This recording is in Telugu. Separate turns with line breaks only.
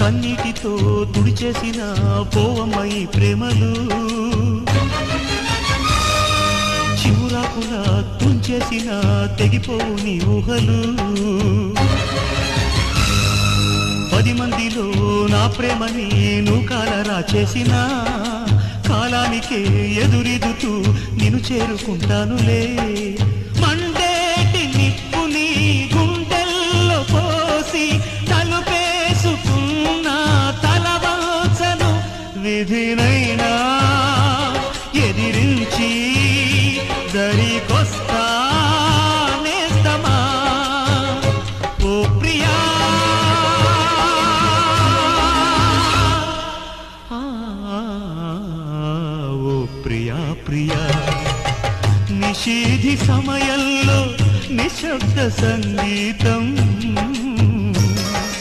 కన్నీటితో తుడిచేసిన పోవమ్మయి ప్రేమలు చివురాకులా తుంచేసిన తెగిపోవు నీ ఊహలు 10 మందిలో నా ప్రేమని నువ్వు కాలరా చేసిన కాలానికే ఎదురిదుతూ నిన్ను చేరుకుంటానులే మండేటి నిప్పుని గుండెల్లో పోసి తలుపేసుకున్న తలవాసను విధినైనా ఎదిరించి దరికొస్తా నేస్తమా ఓ ప్రియా ఓ ప్రియా ప్రియా నిషేధి సమయంలో నిశ్శబ్ద సంగీతం